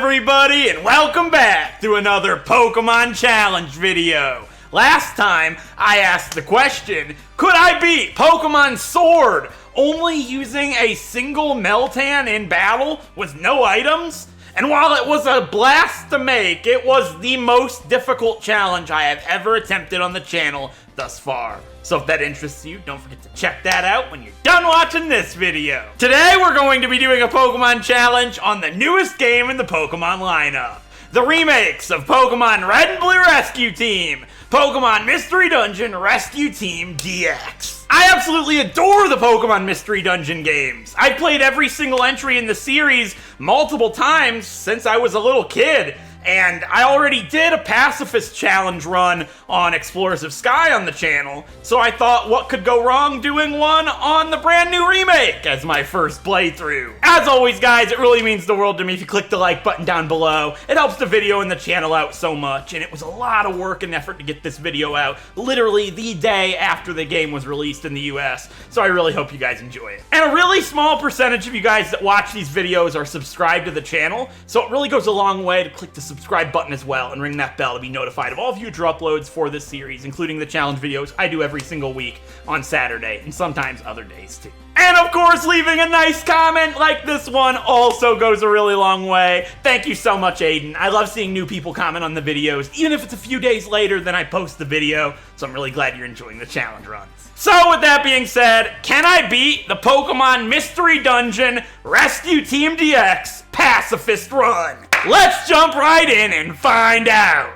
everybody, and welcome back to another Pokemon Challenge video. Last time, I asked the question, could I beat Pokemon Sword only using a single Meltan in battle with no items? And while it was a blast to make, it was the most difficult challenge I have ever attempted on the channel thus far. So if that interests you, don't forget to check that out when you're done watching this video. Today we're going to be doing a Pokemon challenge on the newest game in the Pokemon lineup. The remakes of Pokemon Red and Blue Rescue Team, Pokemon Mystery Dungeon Rescue Team DX. I absolutely adore the Pokemon Mystery Dungeon games. I've played every single entry in the series multiple times since I was a little kid. And I already did a Pacifist challenge run on Explorers of Sky on the channel, so I thought what could go wrong doing one on the brand new remake as my first playthrough. As always guys, it really means the world to me if you click the like button down below. It helps the video and the channel out so much, and it was a lot of work and effort to get this video out literally the day after the game was released in the US, so I really hope you guys enjoy it. And a really small percentage of you guys that watch these videos are subscribed to the channel, so it really goes a long way to click the subscribe button as well and ring that bell to be notified of all future uploads for this series, including the challenge videos I do every single week on Saturday and sometimes other days too. And of course, leaving a nice comment like this one also goes a really long way. Thank you so much, Aiden. I love seeing new people comment on the videos, even if it's a few days later than I post the video, so I'm really glad you're enjoying the challenge runs. So with that being said, can I beat the Pokemon Mystery Dungeon Rescue Team DX Pacifist Run? Let's jump right in and find out!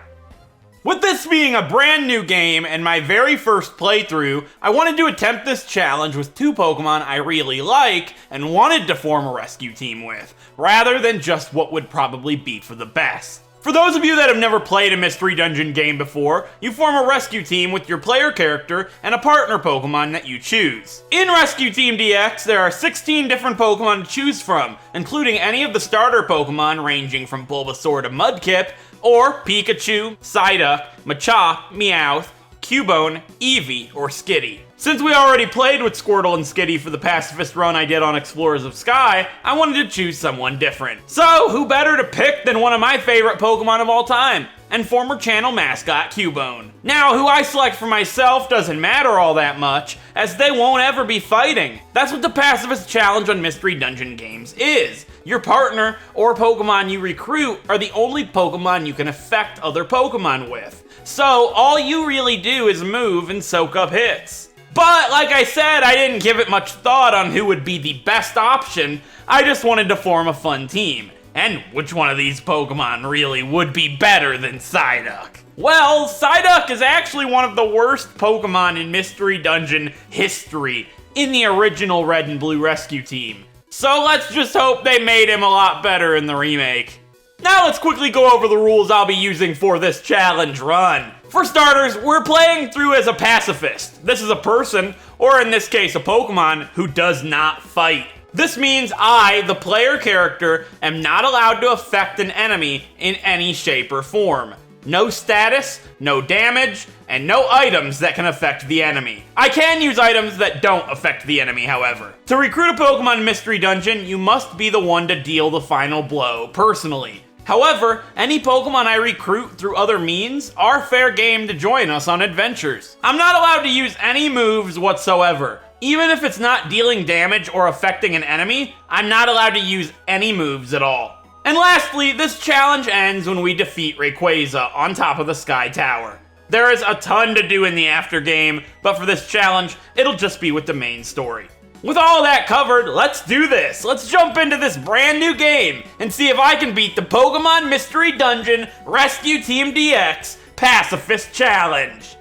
With this being a brand new game and my very first playthrough, I wanted to attempt this challenge with two Pokemon I really like and wanted to form a rescue team with, rather than just what would probably be for the best. For those of you that have never played a Mystery Dungeon game before, you form a rescue team with your player character and a partner Pokemon that you choose. In Rescue Team DX, there are 16 different Pokemon to choose from, including any of the starter Pokemon ranging from Bulbasaur to Mudkip, or Pikachu, Psyduck, Machop, Meowth, Cubone, Eevee, or Skitty. Since we already played with Squirtle and Skitty for the Pacifist run I did on Explorers of Sky, I wanted to choose someone different. So, who better to pick than one of my favorite Pokemon of all time, and former channel mascot Cubone. Now, who I select for myself doesn't matter all that much, as they won't ever be fighting. That's what the Pacifist Challenge on Mystery Dungeon games is. Your partner, or Pokemon you recruit, are the only Pokemon you can affect other Pokemon with. So, all you really do is move and soak up hits. But, like I said, I didn't give it much thought on who would be the best option. I just wanted to form a fun team. And which one of these Pokemon really would be better than Psyduck? Well, Psyduck is actually one of the worst Pokemon in Mystery Dungeon history in the original Red and Blue Rescue Team. So let's just hope they made him a lot better in the remake. Now let's quickly go over the rules I'll be using for this challenge run. For starters, we're playing through as a pacifist. This is a person, or in this case a Pokemon, who does not fight. This means I, the player character, am not allowed to affect an enemy in any shape or form. No status, no damage, and no items that can affect the enemy. I can use items that don't affect the enemy, however. To recruit a Pokemon Mystery Dungeon, you must be the one to deal the final blow personally. However, any Pokemon I recruit through other means are fair game to join us on adventures. I'm not allowed to use any moves whatsoever. Even if it's not dealing damage or affecting an enemy, I'm not allowed to use any moves at all. And lastly, this challenge ends when we defeat Rayquaza on top of the Sky Tower. There is a ton to do in the aftergame, but for this challenge, it'll just be with the main story. With all that covered, let's do this. Let's jump into this brand new game and see if I can beat the Pokemon Mystery Dungeon Rescue Team DX Pacifist Challenge.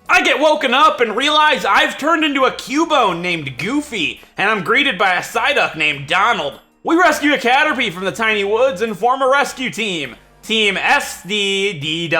I get woken up and realize I've turned into a Cubone named Goofy, and I'm greeted by a Psyduck named Donald. We rescue a Caterpie from the tiny woods and form a rescue team. Team SDDW.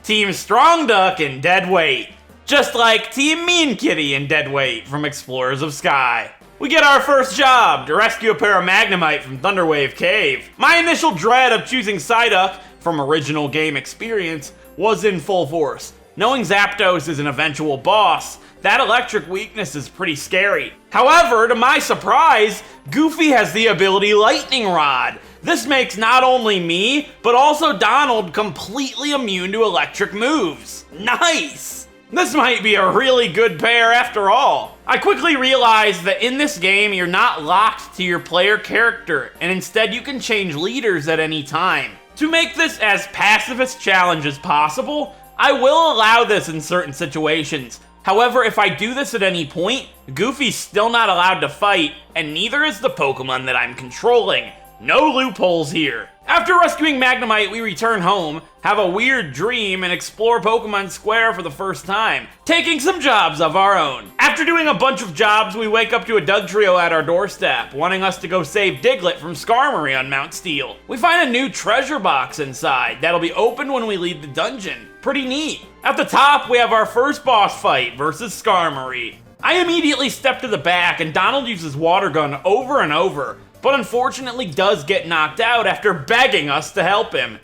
Team Strong Duck and Dead Weight. Just like Team Mean Kitty and Dead Weight from Explorers of Sky. We get our first job, to rescue a pair of Magnemite from Thunderwave Cave. My initial dread of choosing Psyduck from original game experience was in full force. Knowing Zapdos is an eventual boss, that electric weakness is pretty scary. However, to my surprise, Goofy has the ability Lightning Rod. This makes not only me, but also Donald completely immune to electric moves. Nice! This might be a really good pair after all. I quickly realized that in this game, you're not locked to your player character, and instead you can change leaders at any time. To make this as pacifist challenge as possible, I will allow this in certain situations. However, if I do this at any point, Goofy's still not allowed to fight, and neither is the Pokemon that I'm controlling. No loopholes here. After rescuing Magnemite, we return home, have a weird dream, and explore Pokemon Square for the first time, taking some jobs of our own. After doing a bunch of jobs, we wake up to a Dugtrio at our doorstep, wanting us to go save Diglett from Skarmory on Mount Steel. We find a new treasure box inside that'll be opened when we leave the dungeon. Pretty neat. At the top, we have our first boss fight versus Skarmory. I immediately step to the back, and Donald uses Water Gun over and over, but unfortunately does get knocked out after begging us to help him.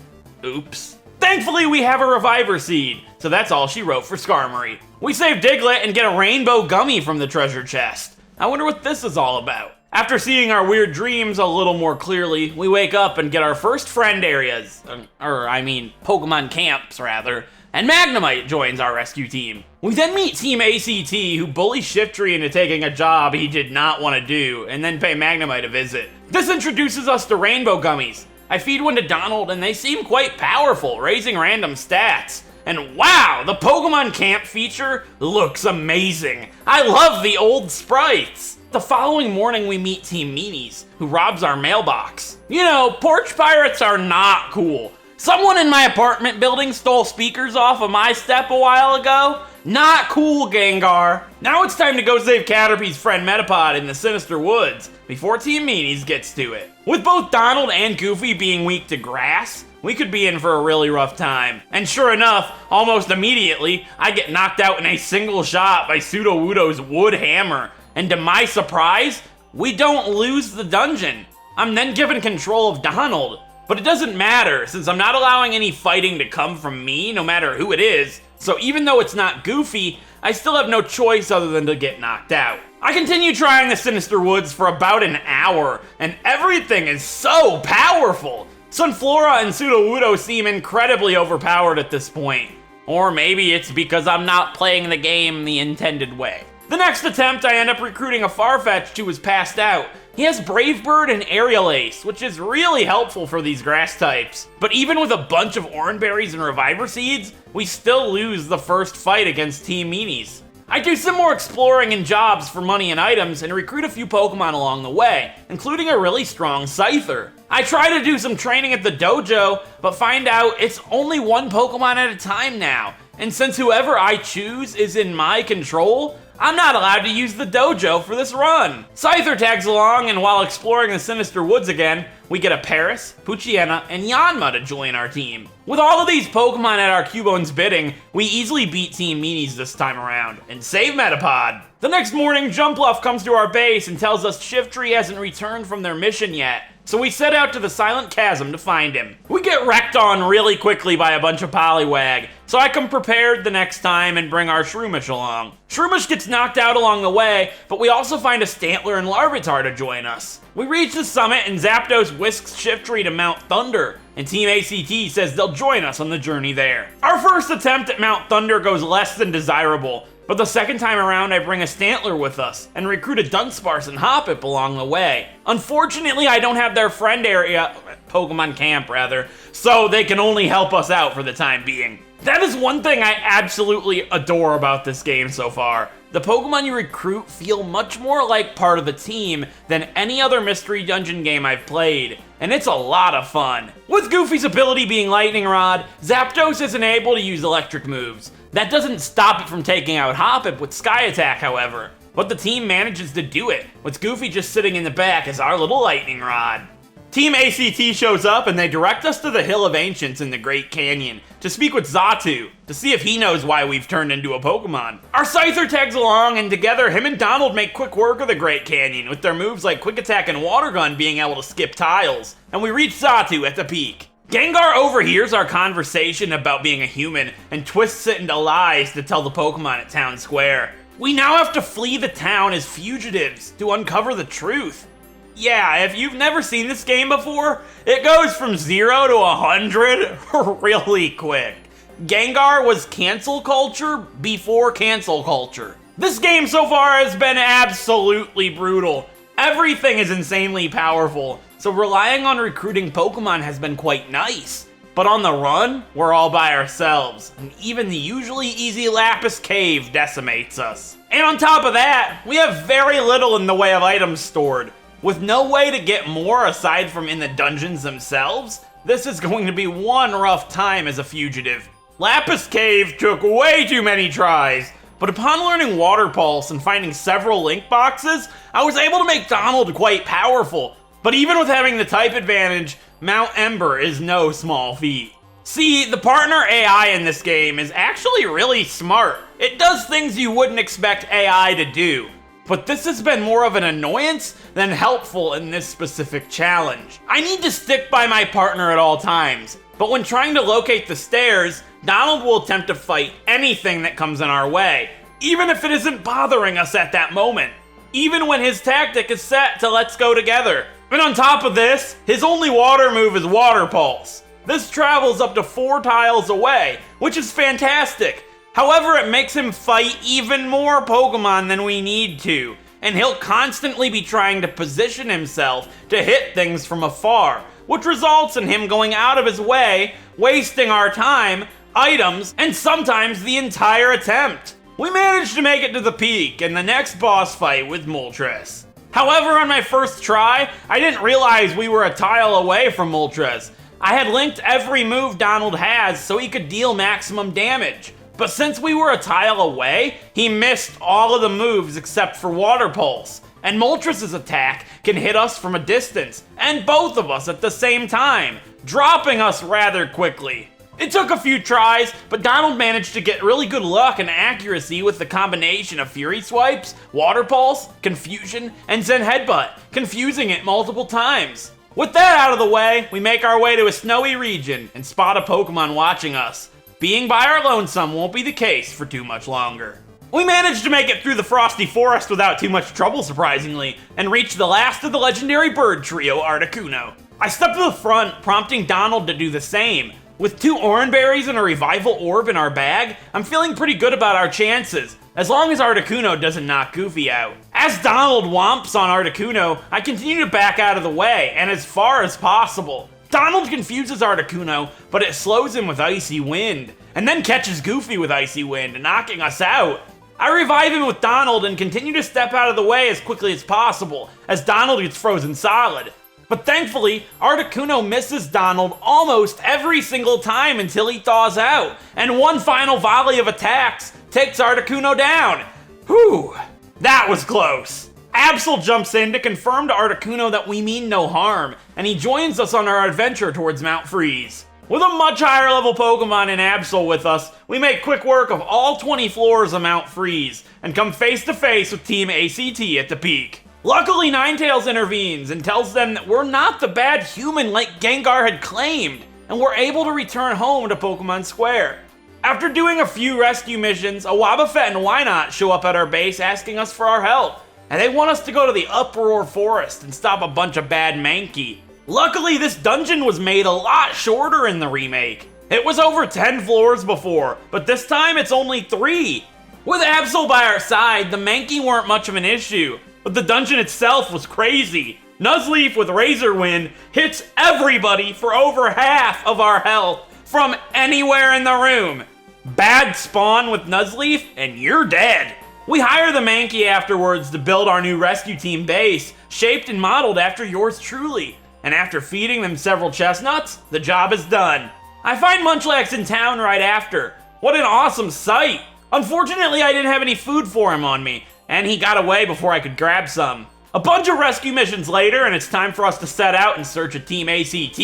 Oops. Thankfully, we have a Reviver Seed, so that's all she wrote for Skarmory. We save Diglett and get a rainbow gummy from the treasure chest. I wonder what this is all about. After seeing our weird dreams a little more clearly, we wake up and get our first friend areas. Pokemon camps, rather. And Magnemite joins our rescue team. We then meet Team ACT, who bullies Shiftry into taking a job he did not want to do, and then pay Magnemite a visit. This introduces us to Rainbow Gummies. I feed one to Donald, and they seem quite powerful, raising random stats. And wow, the Pokemon Camp feature looks amazing. I love the old sprites. The following morning, we meet Team Meanies, who robs our mailbox. You know, porch pirates are not cool. Someone in my apartment building stole speakers off of my step a while ago. Not cool, Gengar. Now it's time to go save Caterpie's friend Metapod in the Sinister Woods before Team Meanies gets to it. With both Donald and Goofy being weak to grass, we could be in for a really rough time. And sure enough, almost immediately, I get knocked out in a single shot by Sudowoodo's wood hammer. And to my surprise, we don't lose the dungeon. I'm then given control of Donald. But it doesn't matter, since I'm not allowing any fighting to come from me, no matter who it is. So even though it's not Goofy, I still have no choice other than to get knocked out. I continue trying the Sinister Woods for about an hour, and everything is so powerful. Sunflora and Sudowoodo seem incredibly overpowered at this point. Or maybe it's because I'm not playing the game the intended way. The next attempt, I end up recruiting a Farfetch'd who was passed out. He has Brave Bird and Aerial Ace, which is really helpful for these grass types. But even with a bunch of Oran Berries and Reviver Seeds, we still lose the first fight against Team Meanies. I do some more exploring and jobs for money and items and recruit a few Pokemon along the way, including a really strong Scyther. I try to do some training at the dojo, but find out it's only one Pokemon at a time now. And since whoever I choose is in my control, I'm not allowed to use the dojo for this run. Scyther tags along, and while exploring the Sinister Woods again, we get a Paris, Poochyena, and Yanma to join our team. With all of these Pokemon at our Cubone's bidding, we easily beat Team Meanies this time around, and save Metapod. The next morning, Jumpluff comes to our base and tells us Shiftry hasn't returned from their mission yet, so we set out to the Silent Chasm to find him. We get wrecked on really quickly by a bunch of Poliwag, so I come prepared the next time and bring our Shroomish along. Shroomish gets knocked out along the way, but we also find a Stantler and Larvitar to join us. We reach the summit and Zapdos whisks Shiftry to Mount Thunder, and Team ACT says they'll join us on the journey there. Our first attempt at Mount Thunder goes less than desirable, but the second time around I bring a Stantler with us and recruit a Dunsparce and Hoppip along the way. Unfortunately, I don't have their friend area, Pokemon Camp rather, so they can only help us out for the time being. That is one thing I absolutely adore about this game so far. The Pokemon you recruit feel much more like part of the team than any other Mystery Dungeon game I've played, and it's a lot of fun. With Goofy's ability being Lightning Rod, Zapdos isn't able to use electric moves. That doesn't stop it from taking out Hoppip with Sky Attack, however. But the team manages to do it, with Goofy just sitting in the back as our little Lightning Rod. Team ACT shows up and they direct us to the Hill of Ancients in the Great Canyon to speak with Xatu, to see if he knows why we've turned into a Pokemon. Our Scyther tags along, and together him and Donald make quick work of the Great Canyon, with their moves like Quick Attack and Water Gun being able to skip tiles, and we reach Xatu at the peak. Gengar overhears our conversation about being a human and twists it into lies to tell the Pokemon at Town Square. We now have to flee the town as fugitives to uncover the truth. Yeah, if you've never seen this game before, it goes from 0 to 100 really quick. Gengar was cancel culture before cancel culture. This game so far has been absolutely brutal. Everything is insanely powerful, so relying on recruiting Pokemon has been quite nice. But on the run, we're all by ourselves, and even the usually easy Lapis Cave decimates us. And on top of that, we have very little in the way of items stored. With no way to get more aside from in the dungeons themselves, this is going to be one rough time as a fugitive. Lapis Cave took way too many tries, but upon learning Water Pulse and finding several link boxes, I was able to make Donald quite powerful. But even with having the type advantage, Mount Ember is no small feat. See, the partner AI in this game is actually really smart. It does things you wouldn't expect AI to do. But this has been more of an annoyance than helpful in this specific challenge. I need to stick by my partner at all times, but when trying to locate the stairs, Donald will attempt to fight anything that comes in our way, even if it isn't bothering us at that moment. Even when his tactic is set to let's go together. And on top of this, his only water move is Water Pulse. This travels up to 4 tiles away, which is fantastic. However, it makes him fight even more Pokemon than we need to, and he'll constantly be trying to position himself to hit things from afar, which results in him going out of his way, wasting our time, items, and sometimes the entire attempt. We managed to make it to the peak and the next boss fight with Moltres. However, on my first try, I didn't realize we were a tile away from Moltres. I had linked every move Donald has so he could deal maximum damage. But since we were a tile away, he missed all of the moves except for Water Pulse. And Moltres' attack can hit us from a distance, and both of us at the same time, dropping us rather quickly. It took a few tries, but Donald managed to get really good luck and accuracy with the combination of Fury Swipes, Water Pulse, Confusion, and Zen Headbutt, confusing it multiple times. With that out of the way, we make our way to a snowy region and spot a Pokemon watching us. Being by our lonesome won't be the case for too much longer. We managed to make it through the frosty forest without too much trouble, surprisingly, and reached the last of the legendary bird trio, Articuno. I stepped to the front, prompting Donald to do the same. With 2 Oranberries and a Revival Orb in our bag, I'm feeling pretty good about our chances, as long as Articuno doesn't knock Goofy out. As Donald whomps on Articuno, I continue to back out of the way, and as far as possible. Donald confuses Articuno, but it slows him with Icy Wind, and then catches Goofy with Icy Wind, knocking us out. I revive him with Donald and continue to step out of the way as quickly as possible, as Donald gets frozen solid. But thankfully, Articuno misses Donald almost every single time until he thaws out, and one final volley of attacks takes Articuno down. Whew, that was close. Absol jumps in to confirm to Articuno that we mean no harm, and he joins us on our adventure towards Mount Freeze. With a much higher level Pokemon in Absol with us, we make quick work of all 20 floors of Mount Freeze, and come face to face with Team ACT at the peak. Luckily, Ninetales intervenes and tells them that we're not the bad human like Gengar had claimed, and we're able to return home to Pokemon Square. After doing a few rescue missions, a Wobbuffet and Wynot show up at our base asking us for our help, and they want us to go to the Uproar Forest and stop a bunch of bad Mankey. Luckily, this dungeon was made a lot shorter in the remake. It was over 10 floors before, but this time it's only 3. With Absol by our side, the Mankey weren't much of an issue, but the dungeon itself was crazy. Nuzleaf with Razor Wind hits everybody for over half of our health from anywhere in the room. Bad spawn with Nuzleaf and you're dead. We hire the Mankey afterwards to build our new rescue team base, shaped and modeled after yours truly. And after feeding them several chestnuts, the job is done. I find Munchlax in town right after. What an awesome sight! Unfortunately, I didn't have any food for him on me, and he got away before I could grab some. A bunch of rescue missions later, and it's time for us to set out in search of Team ACT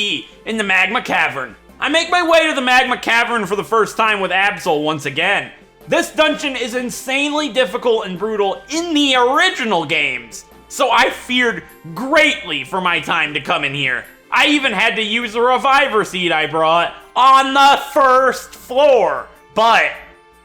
in the Magma Cavern. I make my way to the Magma Cavern for the first time with Absol once again. This dungeon is insanely difficult and brutal in the original games, so I feared greatly for my time to come in here. I even had to use a reviver seed I brought on the first floor, but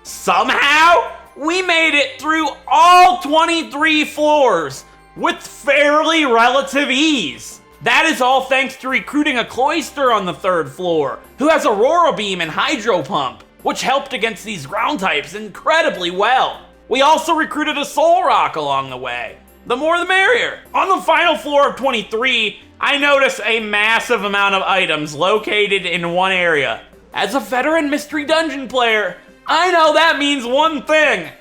somehow we made it through all 23 floors with fairly relative ease. That is all thanks to recruiting a Cloyster on the 3rd floor, who has Aurora Beam and Hydro Pump, which helped against these ground types incredibly well. We also recruited a Soul Rock along the way. The more the merrier. On the final floor of 23, I notice a massive amount of items located in one area. As a veteran Mystery Dungeon player, I know that means one thing.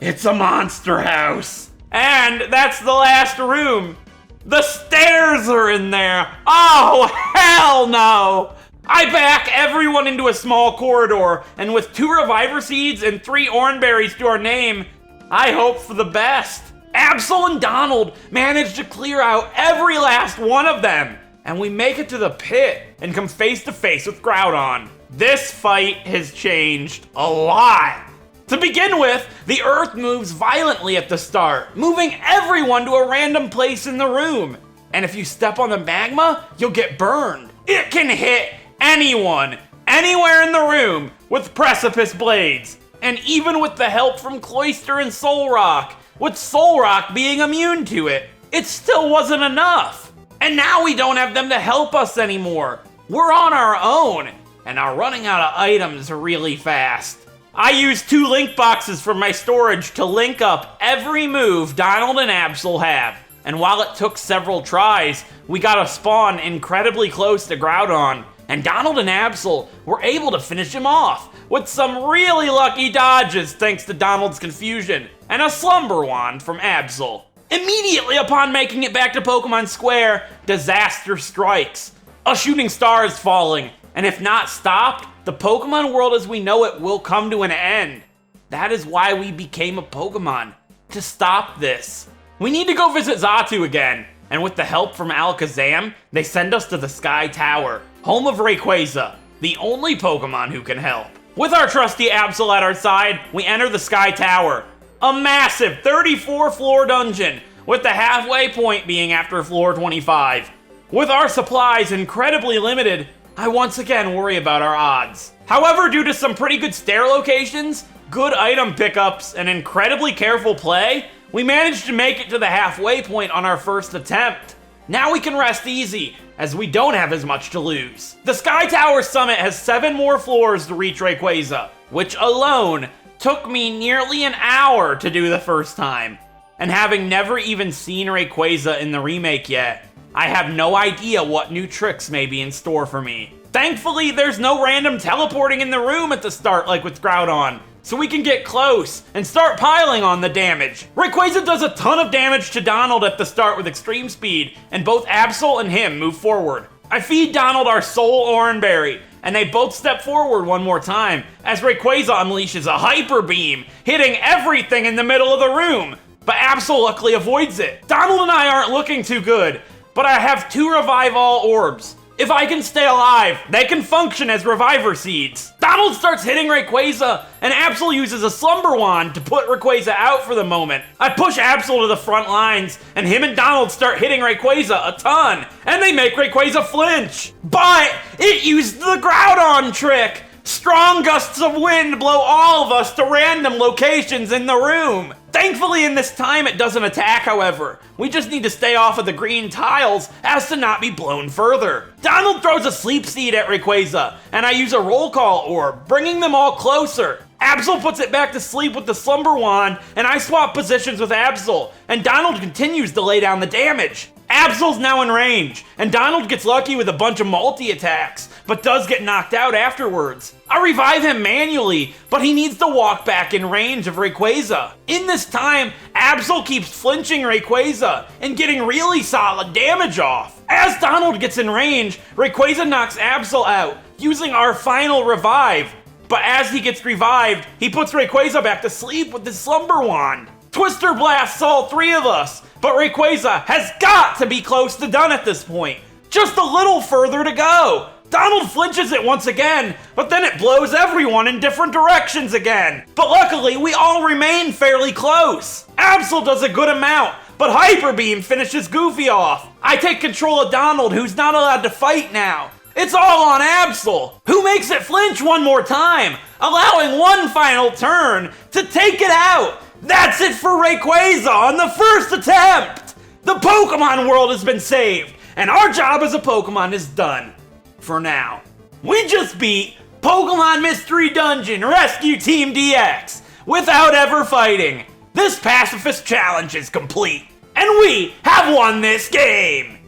It's a monster house. And that's the last room. The stairs are in there. Oh, hell no. I back everyone into a small corridor, and with 2 Reviver Seeds and 3 Oranberries to our name, I hope for the best. Absol and Donald managed to clear out every last one of them, and we make it to the pit and come face to face with Groudon. This fight has changed a lot. To begin with, the Earth moves violently at the start, moving everyone to a random place in the room. And if you step on the magma, you'll get burned. It can hit anyone, anywhere in the room with Precipice Blades. And even with the help from Cloyster and Soul Rock, with Soul Rock being immune to it, it still wasn't enough. And now we don't have them to help us anymore. We're on our own, and are running out of items really fast. I used 2 link boxes from my storage to link up every move Donald and Absol have. And while it took several tries, we got a spawn incredibly close to Groudon, and Donald and Absol were able to finish him off with some really lucky dodges thanks to Donald's confusion and a Slumber Wand from Absol. Immediately upon making it back to Pokemon Square, disaster strikes. A shooting star is falling, and if not stopped, the Pokemon world as we know it will come to an end. That is why we became a Pokemon, to stop this. We need to go visit Xatu again, and with the help from Alakazam, they send us to the Sky Tower, home of Rayquaza, the only Pokemon who can help. With our trusty Absol at our side, we enter the Sky Tower, a massive 34-floor dungeon, with the halfway point being after floor 25. With our supplies incredibly limited, I once again worry about our odds. However, due to some pretty good stair locations, good item pickups, and incredibly careful play, we managed to make it to the halfway point on our first attempt. Now we can rest easy, as we don't have as much to lose. The Sky Tower summit has 7 more floors to reach Rayquaza, which alone took me nearly an hour to do the first time. And having never even seen Rayquaza in the remake yet, I have no idea what new tricks may be in store for me. Thankfully, there's no random teleporting in the room at the start like with Groudon, so we can get close and start piling on the damage. Rayquaza does a ton of damage to Donald at the start with extreme speed, and both Absol and him move forward. I feed Donald our Soul Oranberry, and they both step forward one more time as Rayquaza unleashes a Hyper Beam, hitting everything in the middle of the room, but Absol luckily avoids it. Donald and I aren't looking too good, but I have 2 Revive All orbs. If I can stay alive, they can function as Reviver Seeds. Donald starts hitting Rayquaza, and Absol uses a Slumber Wand to put Rayquaza out for the moment. I push Absol to the front lines, and him and Donald start hitting Rayquaza a ton, and they make Rayquaza flinch. But it used the Groudon trick! Strong gusts of wind blow all of us to random locations in the room. Thankfully in this time it doesn't attack, however. We just need to stay off of the green tiles as to not be blown further. Donald throws a Sleep Seed at Rayquaza, and I use a Roll Call Orb, bringing them all closer. Absol puts it back to sleep with the Slumber Wand, and I swap positions with Absol, and Donald continues to lay down the damage. Absol's now in range, and Donald gets lucky with a bunch of multi-attacks, but does get knocked out afterwards. I revive him manually, but he needs to walk back in range of Rayquaza. In this time, Absol keeps flinching Rayquaza and getting really solid damage off. As Donald gets in range, Rayquaza knocks Absol out, using our final revive. But as he gets revived, he puts Rayquaza back to sleep with his Slumber Wand. Twister blasts all 3 of us, but Rayquaza has got to be close to done at this point. Just a little further to go. Donald flinches it once again, but then it blows everyone in different directions again. But luckily, we all remain fairly close. Absol does a good amount, but Hyper Beam finishes Goofy off. I take control of Donald, who's not allowed to fight now. It's all on Absol, who makes it flinch one more time, allowing one final turn to take it out. That's it for Rayquaza on the first attempt! The Pokemon world has been saved, and our job as a Pokemon is done. For now. We just beat Pokemon Mystery Dungeon Rescue Team DX without ever fighting. This pacifist challenge is complete, and we have won this game.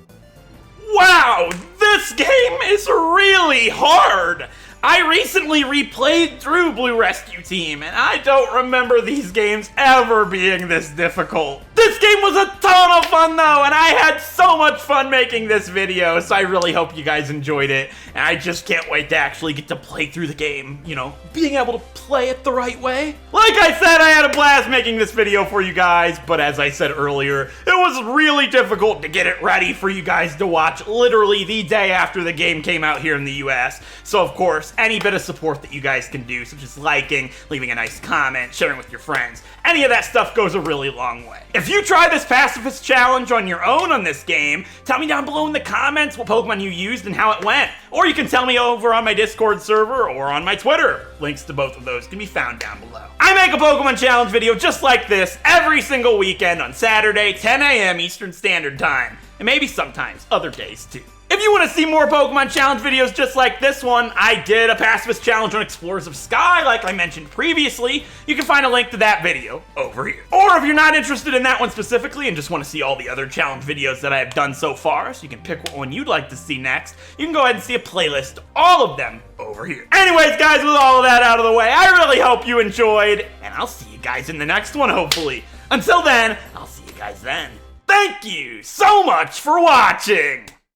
Wow, this game is really hard. I recently replayed through Blue Rescue Team, and I don't remember these games ever being this difficult. This game was a ton of fun though, and I had so much fun making this video, so I really hope you guys enjoyed it, and I just can't wait to actually get to play through the game, you know, being able to play it the right way. Like I said, I had a blast making this video for you guys, but as I said earlier, it was really difficult to get it ready for you guys to watch literally the day after the game came out here in the US, so of course, any bit of support that you guys can do, such as liking, leaving a nice comment, sharing with your friends, any of that stuff goes a really long way. If you try this pacifist challenge on your own on this game, tell me down below in the comments what Pokemon you used and how it went. Or you can tell me over on my Discord server or on my Twitter. Links to both of those can be found down below. I make a Pokemon challenge video just like this every single weekend on Saturday, 10 a.m. Eastern Standard Time. And maybe sometimes other days too. If you want to see more Pokemon challenge videos just like this one, I did a pacifist challenge on Explorers of Sky like I mentioned previously. You can find a link to that video over here. Or if you're not interested in that one specifically and just want to see all the other challenge videos that I have done so far, so you can pick what one you'd like to see next, you can go ahead and see a playlist of all of them over here. Anyways guys, with all of that out of the way, I really hope you enjoyed, and I'll see you guys in the next one hopefully. Until then, I'll see you guys then. Thank you so much for watching!